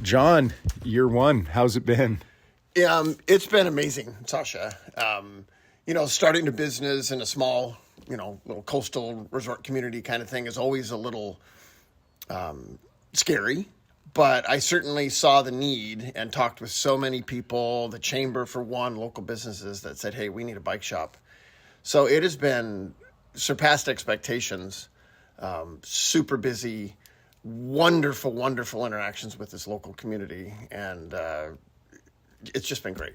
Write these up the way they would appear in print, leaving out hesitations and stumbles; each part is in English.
John, year one, how's it been? It's been amazing, Sasha. Starting a business in a small, little coastal resort community kind of thing is always a little scary. But I certainly saw the need and talked with so many people, the chamber for one, local businesses that said, hey, we need a bike shop. So it has been surpassed expectations, super busy, wonderful, wonderful interactions with this local community. And it's just been great.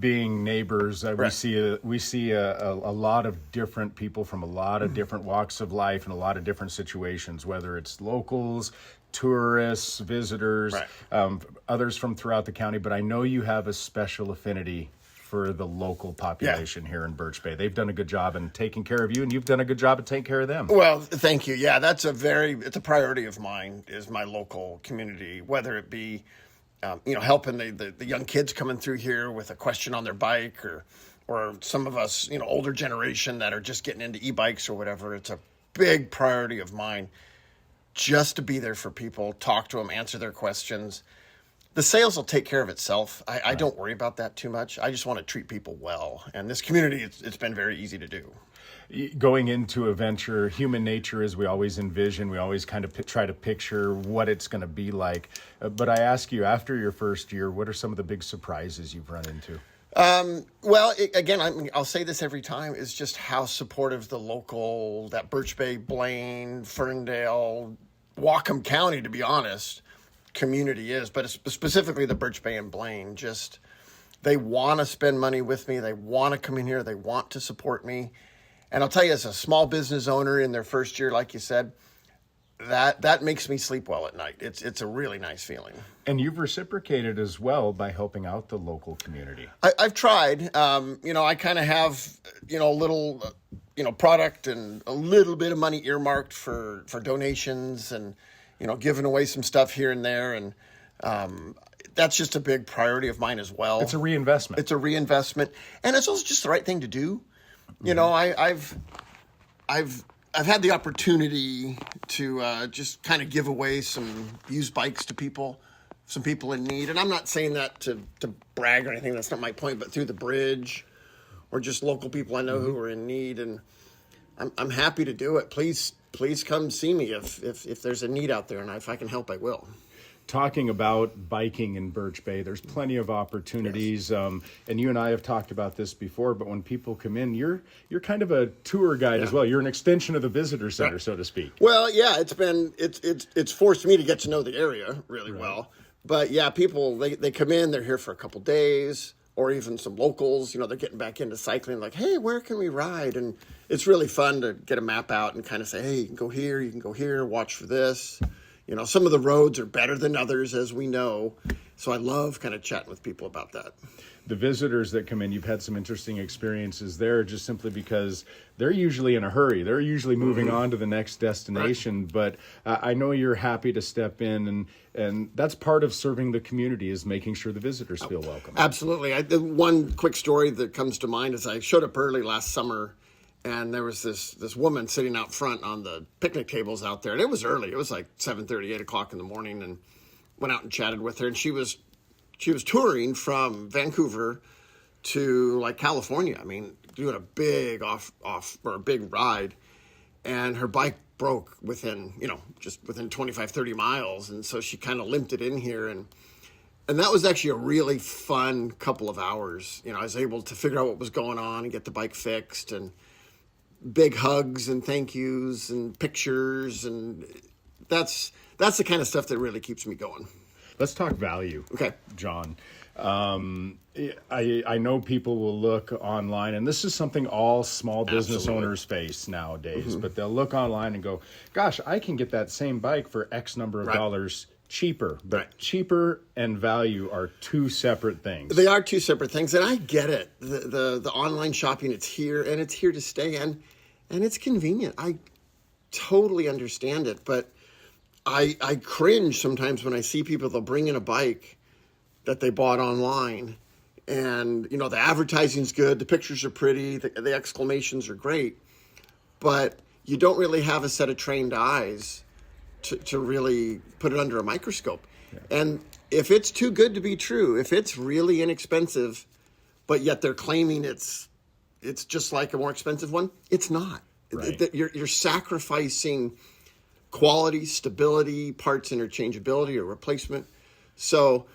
Being neighbors, Right. we see a lot of different people from a lot of different walks of life and a lot of different situations, whether it's locals, tourists, visitors, Right. Others from throughout the county. But I know you have a special affinity for the local population here in Birch Bay. They've done a good job in taking care of you, and you've done a good job at taking care of them. Well, thank you. Yeah, it's a priority of mine, is my local community, whether it be, helping the young kids coming through here with a question on their bike, or some of us, older generation that are just getting into e-bikes or whatever. It's a big priority of mine just to be there for people, talk to them, answer their questions. The sales will take care of itself. I don't worry about that too much. I just want to treat people well. And this community, it's been very easy to do. Going into a venture, human nature is we always envision, we always kind of try to picture what it's going to be like. But I ask you, after your first year, what are some of the big surprises you've run into? I'll say this every time, is just how supportive the local, that Birch Bay, Blaine, Ferndale, Whatcom County, to be honest, community is. But specifically the Birch Bay and Blaine, just they want to spend money with me. They want to come in here. They want to support me. And I'll tell you, as a small business owner in their first year, like you said, that makes me sleep well at night. It's a really nice feeling. And you've reciprocated as well by helping out the local community. I've tried. I kind of have, a little, product and a little bit of money earmarked for donations and, giving away some stuff here and there. And that's just a big priority of mine as well. It's a reinvestment. And it's also just the right thing to do. I've had the opportunity to just kind of give away some used bikes to some people in need. And I'm not saying that to brag or anything. That's not my point. But through the bridge, or just local people I know who are in need, and I'm happy to do it. Please come see me if there's a need out there, and if I can help, I will. Talking about biking in Birch Bay, there's plenty of opportunities. Yes. And you and I have talked about this before, but when people come in, you're kind of a tour guide as well. You're an extension of the visitor center, Right. so to speak. Well, yeah, it's forced me to get to know the area really well. But yeah, people, they come in, they're here for a couple days, or even some locals, they're getting back into cycling, like, hey, where can we ride? And it's really fun to get a map out and kind of say, hey, you can go here, watch for this. Some of the roads are better than others, as we know. So I love kind of chatting with people about that. The visitors that come in, you've had some interesting experiences there just simply because they're usually in a hurry. They're usually moving on to the next destination. Right. But I know you're happy to step in, and that's part of serving the community, is making sure the visitors feel welcome. Absolutely. The one quick story that comes to mind is I showed up early last summer, and there was this woman sitting out front on the picnic tables out there. And it was early. It was like 7:30, 8 o'clock in the morning, and went out and chatted with her. And she was touring from Vancouver to like California. I mean, doing a big a big ride. And her bike broke within 25, 30 miles. And so she kind of limped it in here. And that was actually a really fun couple of hours. I was able to figure out what was going on and get the bike fixed, and big hugs and thank yous and pictures, and that's the kind of stuff that really keeps me going. Let's talk value. Okay, John. I know people will look online, and this is something all small business Absolutely. owners face nowadays, but they'll look online and go, gosh, I can get that same bike for X number of Right. dollars cheaper. But Right. cheaper and value are two separate things. They are two separate things, and I get it. The online shopping, it's here, and it's here to stay, and it's convenient. I totally understand it, but I cringe sometimes when I see people, they'll bring in a bike that they bought online, and the advertising's good, the pictures are pretty, the exclamations are great, but you don't really have a set of trained eyes to really put it under a microscope. And if it's too good to be true, if it's really inexpensive, but yet they're claiming it's just like a more expensive one, it's not. Right. You're sacrificing quality, stability, parts interchangeability or replacement. So,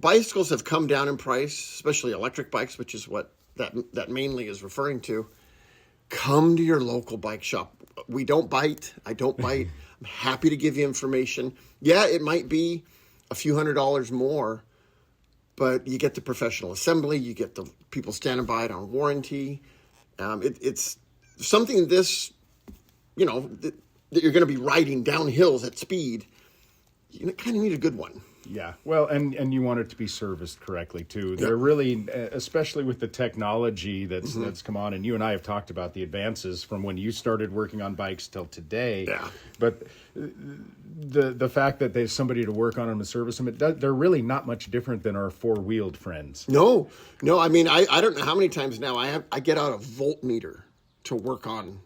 bicycles have come down in price, especially electric bikes, which is what that mainly is referring to. Come to your local bike shop. We don't bite. I don't bite. I'm happy to give you information. Yeah, it might be a few $100s more, but you get the professional assembly. You get the people standing by it on warranty. It's something that you're going to be riding down hills at speed. You kind of need a good one. Yeah, well, and you want it to be serviced correctly too. They're really, especially with the technology that's come on, and you and I have talked about the advances from when you started working on bikes till today. Yeah. But the fact that there's somebody to work on them and service them, they're really not much different than our four-wheeled friends. No. I mean, I don't know how many times now I get out a voltmeter to work on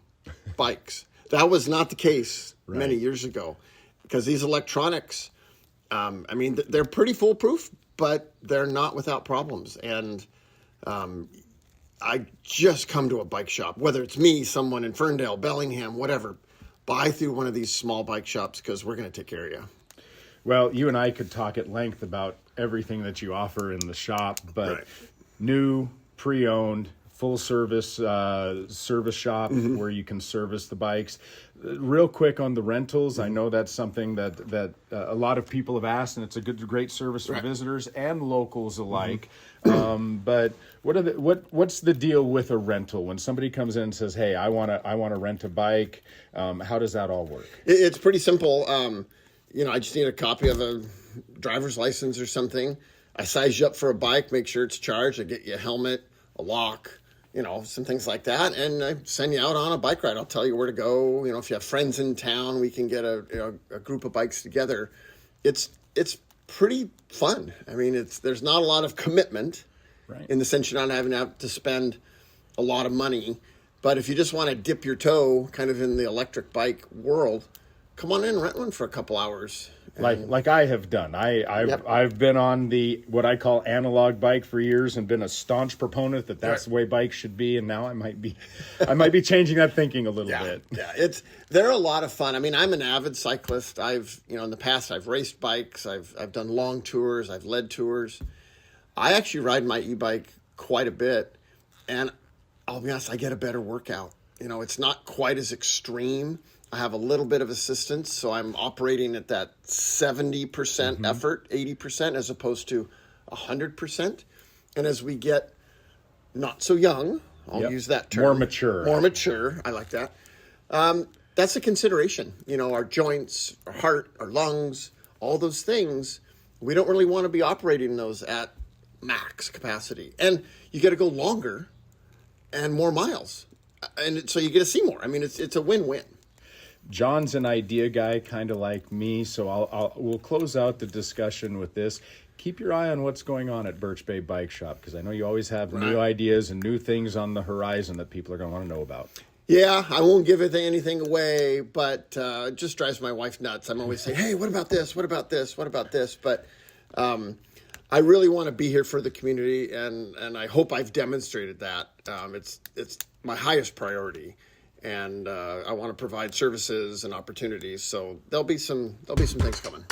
bikes. That was not the case many years ago, because these electronics, they're pretty foolproof, but they're not without problems. And I just come to a bike shop, whether it's me, someone in Ferndale, Bellingham, whatever, buy through one of these small bike shops because we're going to take care of you. Well, you and I could talk at length about everything that you offer in the shop, but new, pre-owned, full service service shop where you can service the bikes. Real quick on the rentals, I know that's something that a lot of people have asked, and it's a great service for visitors and locals alike. But what's the deal with a rental when somebody comes in and says, "Hey, I want to rent a bike"? How does that all work? It's pretty simple. I just need a copy of a driver's license or something. I size you up for a bike, make sure it's charged. I get you a helmet, a lock, some things like that. And I send you out on a bike ride. I'll tell you where to go. If you have friends in town, we can get a group of bikes together. It's pretty fun. I mean, there's not a lot of commitment in the sense you're not having to spend a lot of money. But if you just want to dip your toe kind of in the electric bike world, come on in and rent one for a couple hours. Like I have done. I've been on the what I call analog bike for years and been a staunch proponent that's the way bikes should be. And now I might be changing that thinking a little bit. Yeah, they're a lot of fun. I mean, I'm an avid cyclist. In the past I've raced bikes. I've done long tours. I've led tours. I actually ride my e-bike quite a bit, and I'll be honest, I get a better workout. It's not quite as extreme. I have a little bit of assistance, so I'm operating at that 70% effort, 80%, as opposed to 100%. And as we get not so young, I'll use that term. More mature. I like that. That's a consideration. Our joints, our heart, our lungs, all those things, we don't really want to be operating those at max capacity. And you got to go longer and more miles. And so you get to see more. I mean, it's a win-win. John's an idea guy, kind of like me, so we'll close out the discussion with this. Keep your eye on what's going on at Birch Bay Bike Shop, because I know you always have new ideas and new things on the horizon that people are going to want to know about. Yeah, I won't give anything away, but it just drives my wife nuts. I'm always saying, "Hey, what about this? What about this? What about this?" But I really want to be here for the community, and I hope I've demonstrated that. It's my highest priority. And I want to provide services and opportunities. So there'll be some things coming.